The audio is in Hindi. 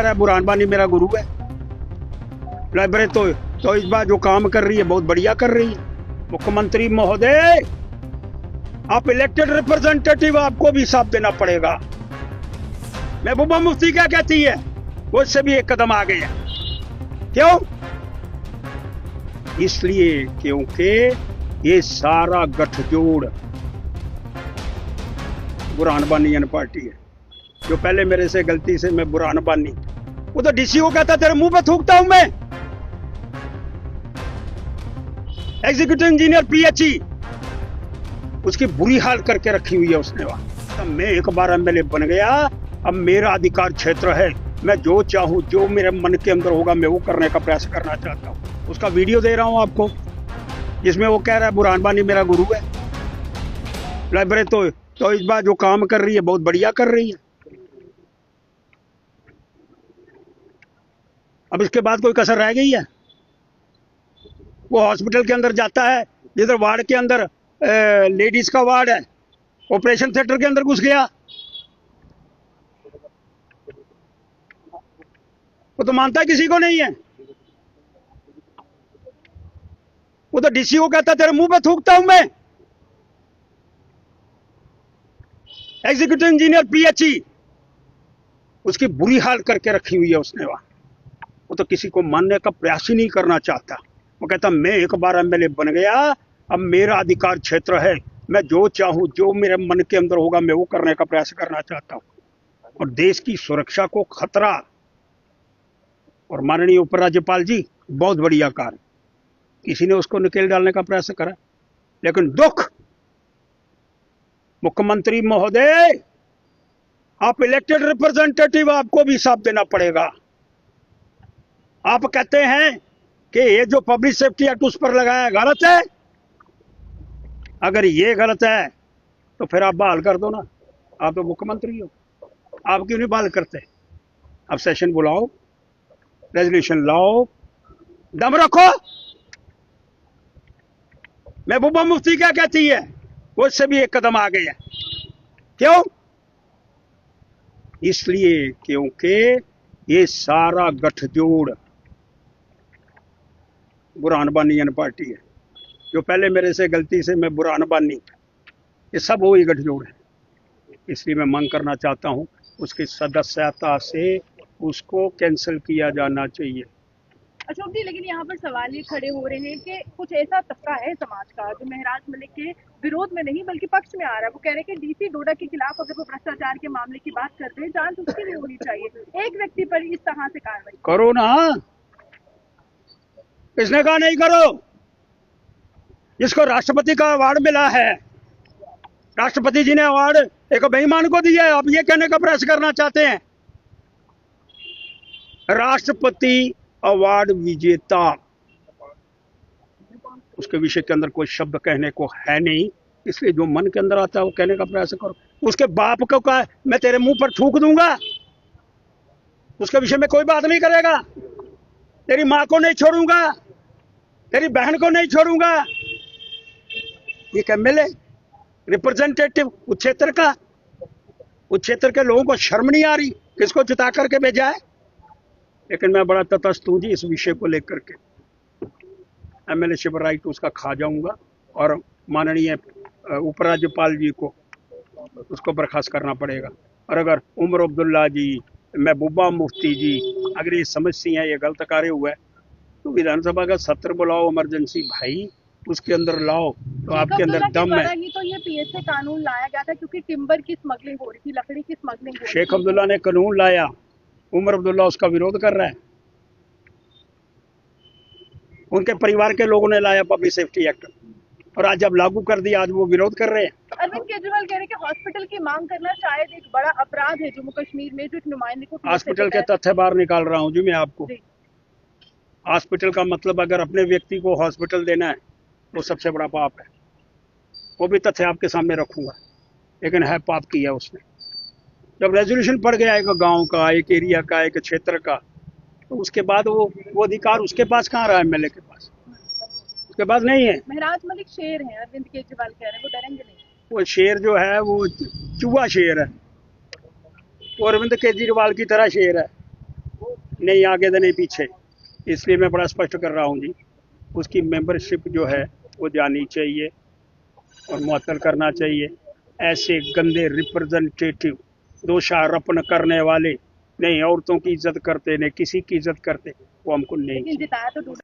रहा है बुरहान वानी मेरा गुरु है। लाइब्रेरी तो इस बार जो काम कर रही है बहुत बढ़िया कर रही है। मुख्यमंत्री महोदय, आप इलेक्टेड रिप्रेजेंटेटिव, आपको भी हिसाब देना पड़ेगा। महबूबा मुफ्ती क्या कहती है, वो इससे भी एक कदम आगे है। क्यों? इसलिए क्योंकि ये सारा गठजोड़ बुरहान वानी पार्टी है। जो पहले मेरे से गलती से मैं बुरहान वानी, वो तो डीसी को कहता तेरे मुंह पे थूकता हूं मैं। एग्जीक्यूटिव इंजीनियर पीएचई, उसकी बुरी हाल करके रखी हुई है उसने वहां। तब मैं एक बार एमएलए बन गया, अब मेरा अधिकार क्षेत्र है, मैं जो चाहूं, जो मेरे मन के अंदर होगा मैं वो करने का प्रयास करना चाहता हूं। उसका वीडियो दे रहा हूं आपको, जिसमें वो कह रहा है बुरहान वानी मेरा गुरु है। लाइब्रेरी तो इस बार जो काम कर रही है बहुत बढ़िया कर रही है। अब इसके बाद कोई कसर रह गई है? वो हॉस्पिटल के अंदर जाता है, जिधर वार्ड के अंदर लेडीज का वार्ड है, ऑपरेशन थिएटर के अंदर घुस गया, वो तो मानता किसी को नहीं है। वो तो डीसी को कहता तेरे मुंह पे थूकता हूं मैं। एग्जीक्यूटिव इंजीनियर पीएचई, उसकी बुरी हाल करके रखी हुई है उसने वहां। वो तो किसी को मानने का प्रयास ही नहीं करना चाहता। वो कहता मैं एक बार एमएलए बन गया, अब मेरा अधिकार क्षेत्र है, मैं जो चाहूं, जो मेरे मन के अंदर होगा मैं वो करने का प्रयास करना चाहता हूं। और देश की सुरक्षा को खतरा। और माननीय उपराज्यपाल जी, बहुत बढ़िया कार्य, किसी ने उसको निकेल डालने का प्रयास करा। लेकिन दुख, मुख्यमंत्री महोदय, आप इलेक्टेड रिप्रेजेंटेटिव, आपको भी हिसाब देना पड़ेगा। आप कहते हैं कि ये जो पब्लिक सेफ्टी एक्ट उस पर लगाया गलत है। अगर ये गलत है तो फिर आप बहाल कर दो ना, आप तो मुख्यमंत्री हो, आप क्यों नहीं बहाल करते? आप सेशन बुलाओ, रेजोल्यूशन लाओ, दम रखो। महबूबा मुफ्ती क्या कहती है, वो इससे भी एक कदम आगे है। क्यों? इसलिए क्योंकि ये सारा गठजोड़ बुरहान वानी पार्टी है। जो पहले मेरे से गलती से मैं बुरहान वानी, ये सब वही गठजोड़ है। इसलिए मैं मांग करना चाहता हूं उसकी सदस्यता से उसको कैंसिल किया जाना चाहिए। अशोक जी, लेकिन यहाँ पर सवाल ये खड़े हो रहे हैं कि कुछ ऐसा तबका है समाज का जो महराज मलिक के विरोध में नहीं बल्कि पक्ष में आ रहा है। वो कह रहे हैं कि डीसी डोडा के खिलाफ अगर वो भ्रष्टाचार के मामले की बात करते हैं, जांच उसकी भी होनी चाहिए। एक व्यक्ति पर इस तरह से कार्रवाई करो ना, किसने कहा नहीं करो? जिसको राष्ट्रपति का अवार्ड मिला है, राष्ट्रपति जी ने अवार्ड एक बेईमान को दिया है, आप ये कहने का प्रयास करना चाहते हैं? राष्ट्रपति अवार्ड विजेता, उसके विषय के अंदर कोई शब्द कहने को है नहीं, इसलिए जो मन के अंदर आता है वो कहने का प्रयास करो। उसके बाप को कहा मैं तेरे मुंह पर थूक दूंगा, उसके विषय में कोई बात नहीं करेगा। तेरी मां को नहीं छोड़ूंगा, तेरी बहन को नहीं छोड़ूंगा। ये एमएलए रिप्रेजेंटेटिव उस क्षेत्र का, उस क्षेत्र के लोगों को शर्म नहीं आ रही किसको जिता करके भेजा है? लेकिन मैं बड़ा तटस्थ हूं जी इस विषय को लेकर के। एमएलए शिप राइट उसका खा जाऊंगा और माननीय उपराज्यपाल जी को उसको बर्खास्त करना पड़ेगा। और अगर उमर अब्दुल्ला जी, महबूबा मुफ्ती जी, अगर ये समझती हैं ये गलत कार्य हुआ है तो विधानसभा का सत्र बुलाओ, इमरजेंसी भाई, उसके अंदर लाओ, तो आपके अंदर दम है। ही तो ये पीएसए कानून लाया गया था क्योंकि टिम्बर की स्मगलिंग हो रही थी, लकड़ी की स्मगलिंग हो रही थी। शेख अब्दुल्ला ने कानून लाया, उमर अब्दुल्ला उसका विरोध कर रहा है। उनके परिवार के लोगों ने लाया पब्लिक सेफ्टी एक्ट, और आज जब लागू कर दिया आज वो विरोध कर रहे हैं। अरविंद केजरीवाल कह रहे हैं कि हॉस्पिटल की मांग करना शायद एक बड़ा अपराध है जम्मू कश्मीर में, जो एक नुमाइंदे को हॉस्पिटल के तथ्य बाहर निकाल रहा हूँ जी मैं आपको। हॉस्पिटल का मतलब अगर अपने व्यक्ति को हॉस्पिटल देना है वो सबसे बड़ा पाप है, वो भी तथ्य आपके सामने रखूंगा। लेकिन है पाप किया उसने। जब रेजोल्यूशन पड़ गया एक गांव का, एक एरिया का, एक क्षेत्र का, तो उसके बाद वो अधिकार उसके पास कहाँ रहा? एमएलए के पास, उसके पास नहीं है। महराज मलिक शेर हैं, अरविंद केजरीवाल कह रहे हैं, वो डरेंगे नहीं। वो शेर जो है वो चूहा शेर है, वो अरविंद केजरीवाल की तरह शेर है। नहीं आगे तो नहीं पीछे। इसलिए मैं बड़ा स्पष्ट कर रहा हूँ जी, उसकी मेंबरशिप जो है वो जानी चाहिए और मुअत्तल करना चाहिए। ऐसे गंदे रिप्रेजेंटेटिव दोषारोपण करने वाले नहीं औरतों की इज्जत करते नहीं किसी की इज्जत करते, वो हमको नहीं लेकिन चाहिए। जिताया तो डोडा